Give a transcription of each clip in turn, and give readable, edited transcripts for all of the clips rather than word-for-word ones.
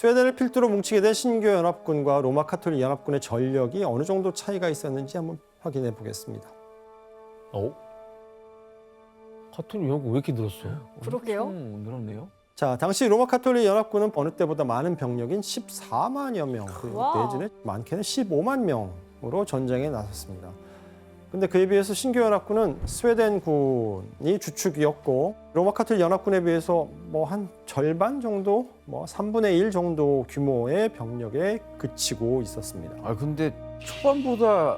스웨덴을 필두로 뭉치게 된 신교 연합군과 로마 카톨릭 연합군의 전력이 어느 정도 차이가 있었는지 한번 확인해 보겠습니다. 카톨릭 연합군 왜 이렇게 늘었어? 그러게요. 늘었네요. 자, 당시 로마 카톨릭 연합군은 어느 때보다 많은 병력인 14만여 명, 와. 내지는 많게는 15만 명으로 전쟁에 나섰습니다. 근데 그에 비해서 신교 연합군은 스웨덴군이 주축이었고 로마 카톨릭 연합군에 비해서 뭐 한 절반 정도, 뭐 3분의 1 정도 규모의 병력에 그치고 있었습니다. 아 근데 초반보다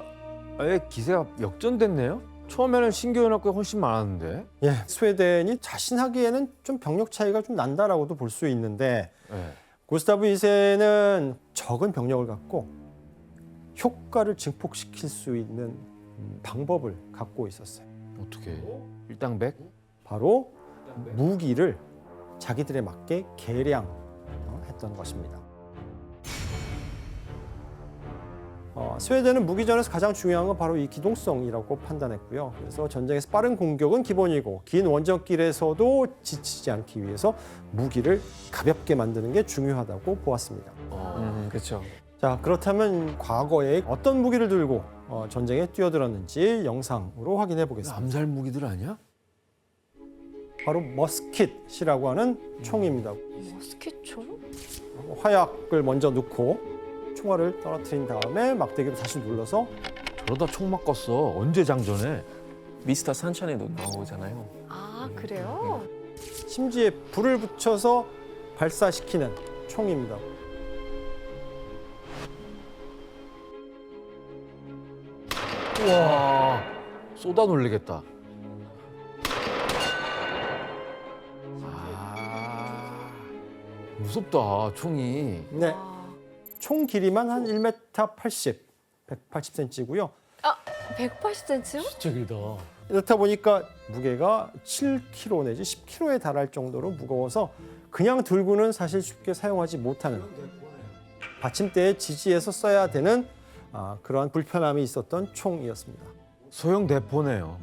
아예 기세가 역전됐네요. 처음에는 신교 연합군이 훨씬 많았는데. 예, 스웨덴이 자신하기에는 좀 병력 차이가 좀 난다라고도 볼 수 있는데 네. 구스타브 2세는 적은 병력을 갖고 효과를 증폭시킬 수 있는 방법을 갖고 있었어요. 어떻게? 일당백? 바로 무기를 자기들에 맞게 개량했던 것입니다. 스웨덴은 무기전에서 가장 중요한 건 바로 이 기동성이라고 판단했고요. 그래서 전쟁에서 빠른 공격은 기본이고 긴 원정길에서도 지치지 않기 위해서 무기를 가볍게 만드는 게 중요하다고 보았습니다. 그렇죠. 자, 그렇다면 과거에 어떤 무기를 들고 전쟁에 뛰어들었는지 영상으로 확인해 보겠습니다. 암살 무기들 아니야? 바로 머스킷이라고 하는 총입니다. 머스킷총? 화약을 먼저 넣고 총알을 떨어뜨린 다음에 막대기로 다시 눌러서 저러다 총 맞겠어. 언제 장전해? 미스터 산샤인에도 나오잖아요. 아, 그래요? 심지에 불을 붙여서 발사시키는 총입니다. 우와, 쏟아 놀리겠다. 아, 무섭다, 총이. 네, 와. 총 길이만 한 1m 80, 180cm고요. 180cm요? 진짜 길다. 이렇다 보니까 무게가 7kg 내지 10kg에 달할 정도로 무거워서 그냥 들고는 사실 쉽게 사용하지 못하는 받침대에 지지해서 써야 되는 그러한 불편함이 있었던 총이었습니다. 소형 대포네요.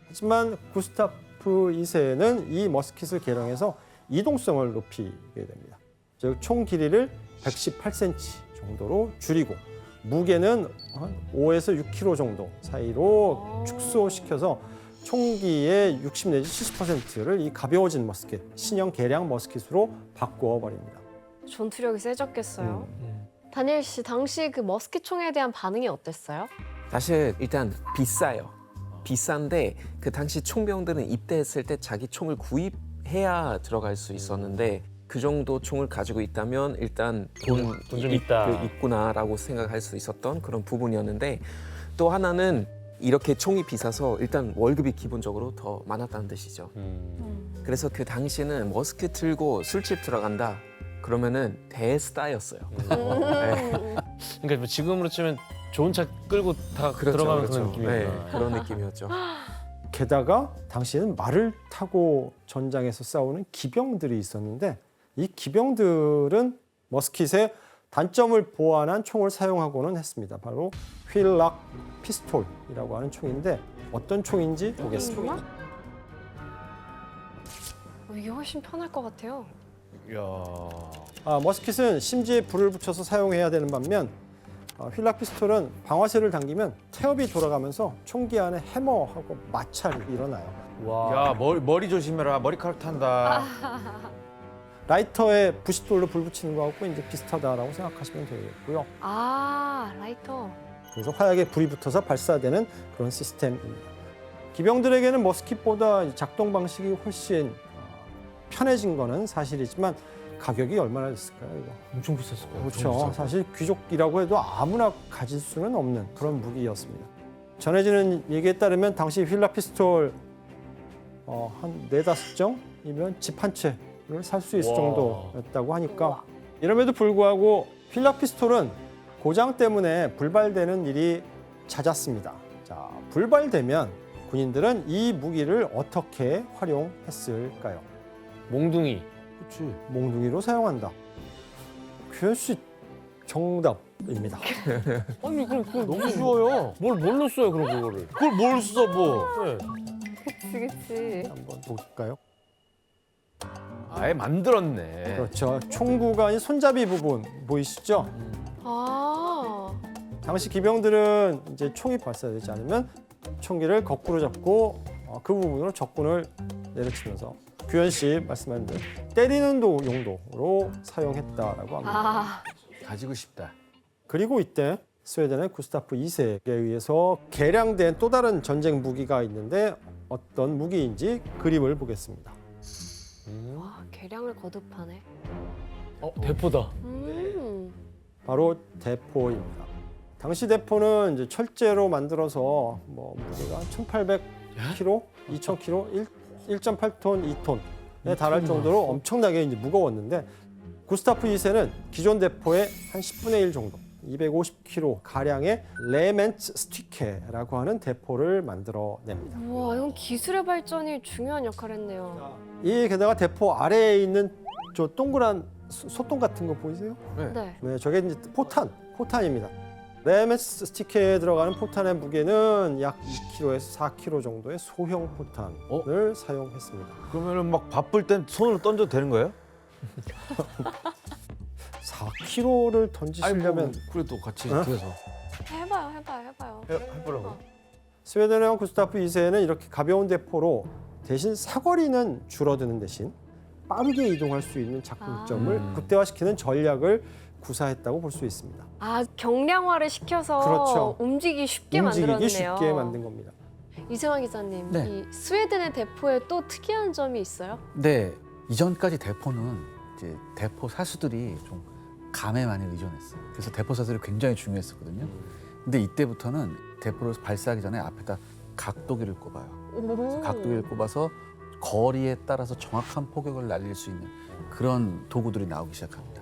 하지만 구스타프 2세는 이 머스킷을 개량해서 이동성을 높이게 됩니다. 즉, 총 길이를 118cm 정도로 줄이고 무게는 한 5에서 6kg 정도 사이로 축소시켜서 총기의 60 내지 70%를 이 가벼워진 머스킷, 신형 개량 머스킷으로 바꾸어 버립니다. 전투력이 세졌겠어요. 다니엘 씨, 당시 그 머스킷 총에 대한 반응이 어땠어요? 사실 일단 비싸요. 비싼데 그 당시 총병들은 입대했을 때 자기 총을 구입해야 들어갈 수 있었는데 그 정도 총을 가지고 있다면 일단 돈 좀 있다. 있구나라고 생각할 수 있었던 그런 부분이었는데 또 하나는 이렇게 총이 비싸서 일단 월급이 기본적으로 더 많았다는 뜻이죠. 그래서 그 당시에는 머스킷 들고 술집 들어간다 그러면은 대스타였어요. 그러니까 뭐 지금으로 치면 좋은 차 끌고 다 들어가는 그런 느낌이구나. 네, 그런 느낌이었죠. 게다가 당시에는 말을 타고 전장에서 싸우는 기병들이 있었는데 이 기병들은 머스킷의 단점을 보완한 총을 사용하고는 했습니다. 바로 휠락 피스톨이라고 하는 총인데 어떤 총인지 보겠습니다. 이게 훨씬 편할 것 같아요. 이야. 머스킷은 심지에 불을 붙여서 사용해야 되는 반면 휠락 피스톨은 방아쇠를 당기면 태엽이 돌아가면서 총기 안에 해머하고 마찰이 일어나요. 야, 머리 조심해라. 머리카락 탄다. 라이터에 부싯돌로 불 붙이는 거하고 이제 비슷하다라고 생각하시면 되겠고요. 아, 라이터. 그래서 화약에 불이 붙어서 발사되는 그런 시스템입니다. 기병들에게는 머스킷보다 작동 방식이 훨씬 편해진 거는 사실이지만 가격이 얼마나 됐을까요, 이거? 엄청 비쌌을 거예요. 그렇죠. 사실 귀족이라고 해도 아무나 가질 수는 없는 그런 무기였습니다. 전해지는 얘기에 따르면 당시 휠락 피스톨 한 4-5정이면 집 한 채를 살 수 있을 와. 정도였다고 하니까 우와. 이럼에도 불구하고 휠락 피스톨은 고장 때문에 불발되는 일이 잦았습니다. 자, 불발되면 군인들은 이 무기를 어떻게 활용했을까요? 몽둥이. 그렇지. 몽둥이로 사용한다. 규현 씨 정답입니다. 아니 그럼 너무 쉬워요. 뭘로 써요 그럼 그거를? 그걸 뭘 써 뭐? 네. 그치, 그치. 한번 볼까요? 아예 만들었네. 그렇죠. 총구가 아닌 손잡이 부분 보이시죠? 아, 당시 기병들은 이제 총이 발사되지 않으면 총기를 거꾸로 잡고 그 부분으로 적군을 내려치면서 규현 씨 말씀하신 대로 때리는 용도로 사용했다라고 합니다. 아, 가지고 싶다. 그리고 이때 스웨덴의 구스타프 2세에 의해서 개량된 또 다른 전쟁 무기가 있는데 어떤 무기인지 그림을 보겠습니다. 와, 개량을 거듭하네. 대포다. 바로 대포입니다. 당시 대포는 이제 철제로 만들어서 뭐 무게가 1,800kg, 2,000kg, 1.8톤, 2톤에 달할 정도로 엄청나게 이제 무거웠는데 구스타프 2세는 기존 대포의 한 10분의 1 정도, 250kg 가량의 레멘츠 스티케라고 하는 대포를 만들어냅니다. 우와, 이건 기술의 발전이 중요한 역할을 했네요. 이 게다가 대포 아래에 있는 저 동그란 소똥 같은 거 보이세요? 네. 네, 저게 이제 포탄입니다. 레멘츠 스티케에 들어가는 포탄의 무게는 약 2kg에서 4kg 정도의 소형 포탄을 사용했습니다. 그러면은 막 바쁠 땐 손으로 던져도 되는 거예요? 4kg를 던지시려면 그래도 같이 어? 뒤에서 해봐요. 해보라고. 스웨덴의 구스타프 2세는 이렇게 가벼운 대포로 대신 사거리는 줄어드는 대신 빠르게 이동할 수 있는 작동점을 극대화시키는 전략을 구사했다고 볼 수 있습니다. 아, 경량화를 시켜서 그렇죠. 움직이기 쉽게 움직이기 만들었네요. 쉽게 만든 겁니다. 이승환 기자님, 네. 이 스웨덴의 대포에 또 특이한 점이 있어요? 네, 이전까지 대포는 이제 대포 사수들이 좀 감에 많이 의존했어요. 그래서 대포 사수들이 굉장히 중요했었거든요. 근데 이때부터는 대포를 발사하기 전에 앞에다 각도기를 꼽아요. 그래서 각도기를 꼽아서 거리에 따라서 정확한 포격을 날릴 수 있는 그런 도구들이 나오기 시작합니다.